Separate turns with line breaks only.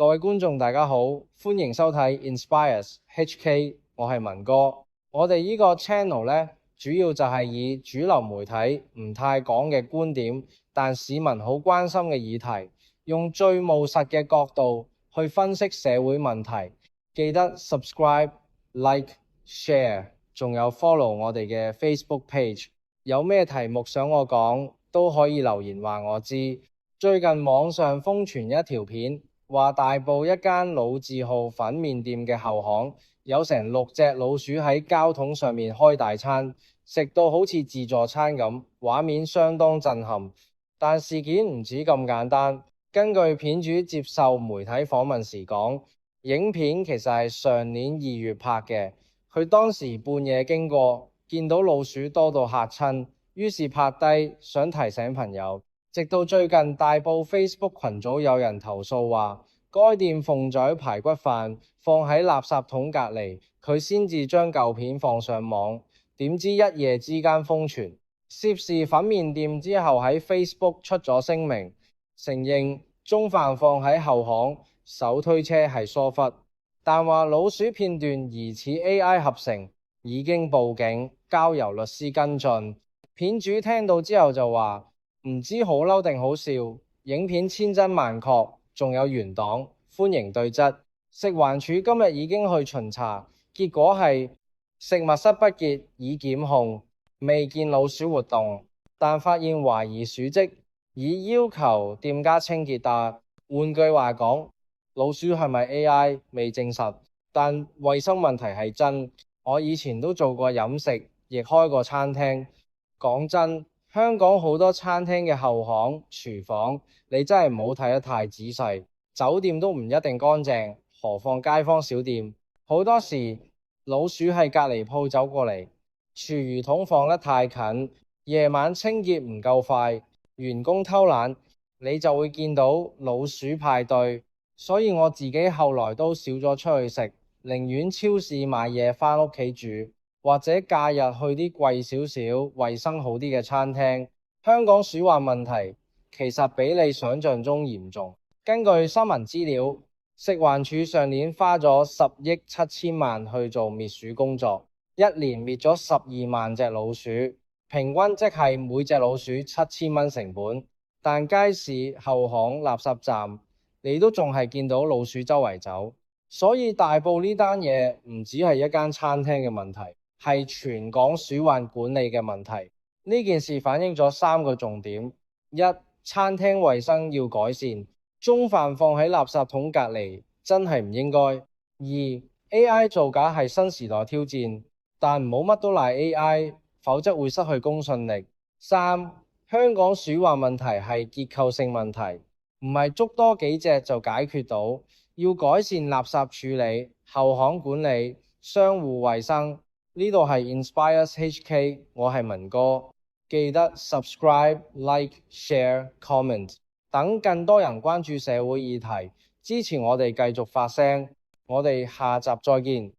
各位觀眾大家好，歡迎收睇 Inspires HK， 我係文哥。我哋呢個 channel 呢，主要就係以主流媒體唔太講嘅觀點，但市民好關心嘅議題，用最務實嘅角度去分析社會問題。記得 subscribe、like、share， 仲有 follow 我哋嘅 Facebook page。有咩題目想我講，都可以留言話我知。最近網上瘋傳一條片，話大埔一間老字號粉麵店嘅後巷有成6隻老鼠喺膠桶上面開大餐，食到好似自助餐咁，畫面相當震撼。但事件唔止咁簡單，根據片主接受媒體訪問時講，影片其實係上年2月拍嘅，佢當時半夜經過，見到老鼠多到嚇親，於是拍低想提醒朋友。直到最近大埔 Facebook 群組有人投訴話，該店鳳仔排骨飯放喺垃圾桶隔離，佢先至將舊片放上網。點知一夜之間瘋傳，涉事粉麵店之後喺 Facebook 出咗聲明，承認中飯放喺後巷手推車係疏忽，但話老鼠片段疑似 AI 合成，已經報警交由律師跟進。片主聽到之後就話，唔知好嬲定好笑，影片千真萬確，仲有原檔，歡迎對質。食環署今日已經去巡查，結果係食物室不潔，已檢控，未見老鼠活動，但發現懷疑鼠跡，已要求店家清潔達。換句話講，老鼠係咪 AI 未證實，但衛生問題係真。我以前都做過飲食，亦開過餐廳，講真。香港好多餐廳嘅後巷、廚房，你真係唔好睇得太仔細。酒店都唔一定乾淨，何況街坊小店。好多時老鼠係隔離鋪走過嚟，廚餘桶放得太近，夜晚清潔唔夠快，員工偷懶，你就會見到老鼠派對。所以我自己後來都少咗出去食，寧願超市買嘢返屋企煮。或者假日去啲貴少少、衛生好啲嘅餐廳。香港鼠患問題其實比你想象中嚴重。根據新聞資料，食環署上年花咗10億7千萬去做滅鼠工作，一年滅咗12萬隻老鼠，平均即係每隻老鼠7000蚊成本。但街市、後巷、垃圾站，你都仲係見到老鼠周圍走。所以大埔呢單嘢唔只係一間餐廳嘅問題，係全港鼠患管理嘅問題。呢件事反映咗3個重點：一、餐廳衛生要改善，中飯放喺垃圾桶隔離真係唔應該；二、AI 造假係新時代挑戰，但唔好乜都賴 AI， 否則會失去公信力；三、香港鼠患問題係結構性問題，唔係捉多幾隻就解決到，要改善垃圾處理、後巷管理、商戶衛生。呢度係 Inspires HK， 我係文哥，記得 subscribe、like、share、comment， 等更多人關注社會議題，支持我哋繼續發聲。我哋下集再見。